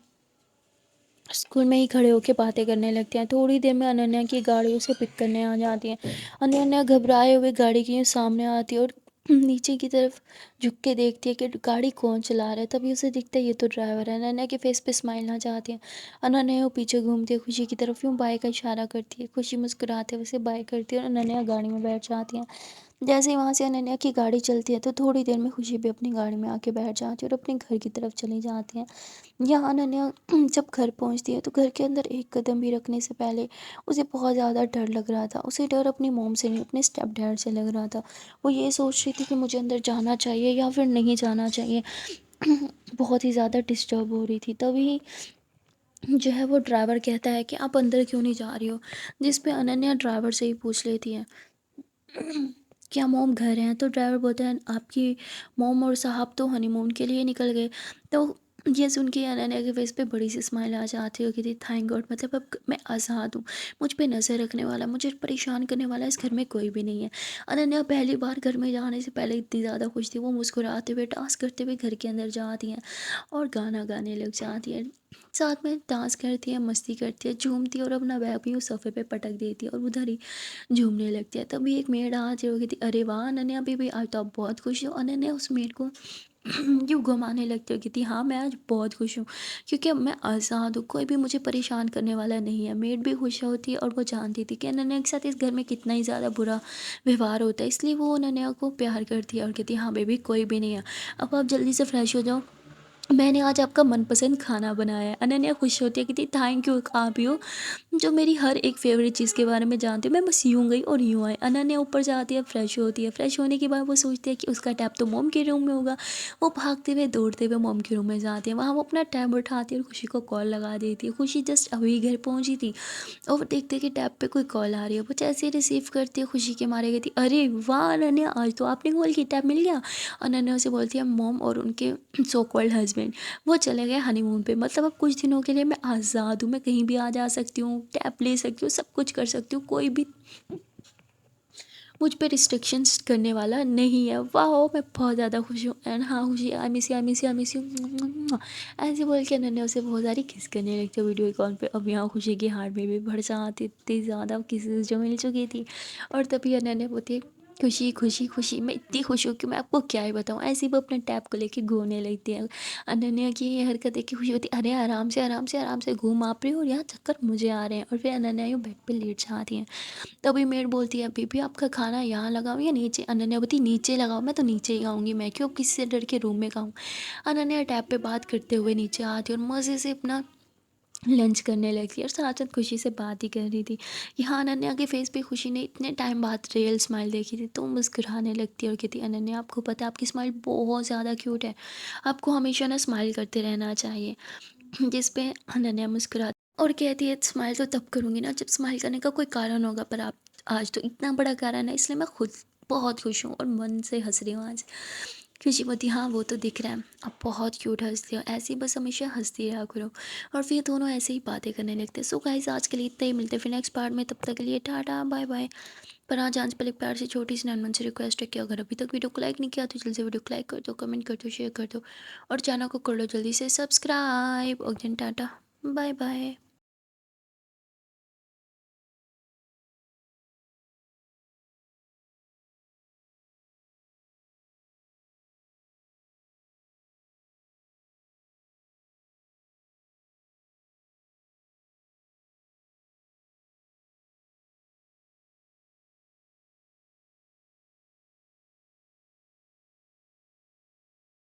स्कूल में ही खड़े होके बातें करने लगते हैं। थोड़ी देर में अनन्या की गाड़ी उसे पिक करने आ जाती है। अनन्या घबराए हुए गाड़ी के यूँ सामने आती है और नीचे की तरफ झुक के देखती है कि गाड़ी कौन चला रहा है। तभी उसे दिखता है ये तो ड्राइवर है। अनन्या के फेस पे स्माइल आ जाती है। अनन्या वो पीछे घूमती है, खुशी की तरफ यूँ बाय का इशारा करती है। खुशी मुस्कुराते हुए उसे बाय करती है और अनन्या गाड़ी में बैठ जाती है। जैसे ही वहाँ से अनन्या की गाड़ी चलती है तो थोड़ी देर में खुशी भी अपनी गाड़ी में आके बैठ जाती है और अपने घर की तरफ चली जाती है। यहाँ अनन्या जब घर पहुँचती है तो घर के अंदर एक कदम भी रखने से पहले उसे बहुत ज़्यादा डर लग रहा था। उसे डर अपनी मॉम से नहीं, अपने स्टेप डैड से लग रहा था। वो ये सोच रही थी कि मुझे अंदर जाना चाहिए या फिर नहीं जाना चाहिए। बहुत ही ज़्यादा डिस्टर्ब हो रही थी। तभी जो है वो ड्राइवर कहता है कि आप अंदर क्यों नहीं जा रही हो, जिस पे अनन्या ड्राइवर से ही पूछ लेती है क्या मॉम घर हैं? तो ड्राइवर बोलता है आपकी मॉम और साहब तो हनीमून के लिए निकल गए। तो ये सुन के अनन्या के फेस पे बड़ी सी स्माइल आ जाती है, कहती थैंक गॉड, मतलब अब मैं आज़ाद हूँ। मुझ पे नज़र रखने वाला, मुझे परेशान करने वाला इस घर में कोई भी नहीं है। अनन्या पहली बार घर में जाने से पहले इतनी ज़्यादा खुश थी। वो मुस्कुराते हुए डांस करते हुए घर के अंदर जाती हैं और गाना गाने लग जाती है। साथ में डांस करती है, मस्ती करती है, झूमती है और अपना बैग भी उस सोफे पे पटक देती है और उधर ही झूमने लगती है। तभी एक मेड आती है, वो कहती अरे वाह अनन्या बेबी, आज तो आप बहुत खुश हो। अनन्या उस मेड को यूँ घुमाने लगती है, कहती हाँ मैं आज बहुत खुश हूँ क्योंकि अब मैं आज़ाद हूँ, कोई भी मुझे परेशान करने वाला नहीं है। मेड भी खुश होती है और वो जानती थी कि अनन्या के साथ इस घर में कितना ही ज़्यादा बुरा व्यवहार होता है, इसलिए वो अनन्या को प्यार करती है और कहती है हाँ बेबी कोई भी नहीं है, अब आप जल्दी से फ्रेश हो जाओ, मैंने आज आपका मनपसंद खाना बनाया है। अनन्या खुश होती है, कहती थैंक यू आप ही हो जो मेरी हर एक फेवरेट चीज़ के बारे में जानती हो। मैं बस यूँ गई और यूँ आई। अनन्या ऊपर जाती है, फ्रेश होती है। फ्रेश होने के बाद वो सोचती है कि उसका टैब तो मॉम के रूम में होगा। वो भागते हुए दौड़ते हुए मॉम के रूम में जाती है। वहाँ वो अपना टैब उठाती है और खुशी को कॉल लगा देती है। खुशी जस्ट अभी घर पहुँची थी और वो देखते कि टैब पे कोई कॉल आ रही है। वो जैसे ही रिसीव करती है खुशी के मारे कहती अरे वाह अनन्या, आज तो आपने कॉल की, टैब मिल गया। अनन्या से बोलती है मॉम और उनके सो कॉल्ड हस्बैंड वो चले गए हनीमून पे, मतलब अब कुछ दिनों के लिए मैं आज़ाद हूँ, मैं कहीं भी आ जा सकती हूँ, टैब ले सकती हूँ, सब कुछ कर सकती हूँ, कोई भी मुझ पे रिस्ट्रिक्शंस करने वाला नहीं है। वाह मैं बहुत ज़्यादा खुश हूँ एंड हाँ खुशी I miss you, I miss you, I miss you, ऐसे बोल के अनन्या उसे बहुत सारी किस करने लगती है वीडियो कॉल पे। अब यहाँ खुशी की हार्ट में भी बढ़ जाती, इतनी ज़्यादा किसेस जो मिल चुकी थी। और तभी अनन्या बोलती है खुशी खुशी खुशी, मैं इतनी खुश हूँ कि मैं आपको क्या ही बताऊँ। ऐसे ही वो अपने टैब को लेके घूमने लगती है। अनन्या की ये हरकत देख के खुशी होती है अरे आराम से आराम से आराम से घूम आप रही हो और यहाँ चक्कर मुझे आ रहे हैं। और फिर अनन्या यूँ बेड पे लेट जाती है। तभी मेड बोलती है बेबी आपका खाना यहाँ लगाओ या नीचे। अनन्या बोलती नीचे लगाओ, मैं तो नीचे ही खाऊंगी, मैं क्यों किसी से डर के रूम में खाऊं। अनन्या टैब पे बात करते हुए नीचे आती और मज़े से अपना लंच करने लगी और साथ साथ खुशी से बात ही कर रही थी। यहाँ अनन्या के फेस पे खुशी ने इतने टाइम बाद रियल स्माइल देखी थी तो मुस्कुराने लगती है और कहती अनन्या आपको पता है आपकी स्माइल बहुत ज़्यादा क्यूट है, आपको हमेशा ना स्माइल करते रहना चाहिए। जिस पे अनन्या मुस्कुराती और कहती है स्माइल तो तब करूँगी ना जब स्माइल करने का कोई कारण होगा, पर आप आज तो इतना बड़ा कारण है इसलिए मैं खुद बहुत खुश हूँ और मन से हंस रही हूँ आज। खुशी बोलती हाँ वो तो दिख रहा है, आप बहुत क्यूट हंसती हो, ऐसे ही बस हमेशा हंसती रहा करो। और फिर दोनों ऐसे ही बातें करने लगते हैं। सो गाइस आज के लिए इतना ही, मिलते हैं फिर नेक्स्ट पार्ट में, तब तक के लिए टाटा बाय बाय। पर हाँ जान से पहले एक प्यार से छोटी सी नैनमन से रिक्वेस्ट है कि अगर अभी तक वीडियो को लाइक नहीं किया तो जल्दी से वीडियो को लाइक कर दो, कमेंट कर दो, शेयर कर दो और चैनल को कर लो जल्दी से सब्सक्राइब। और टाटा बाय बाय।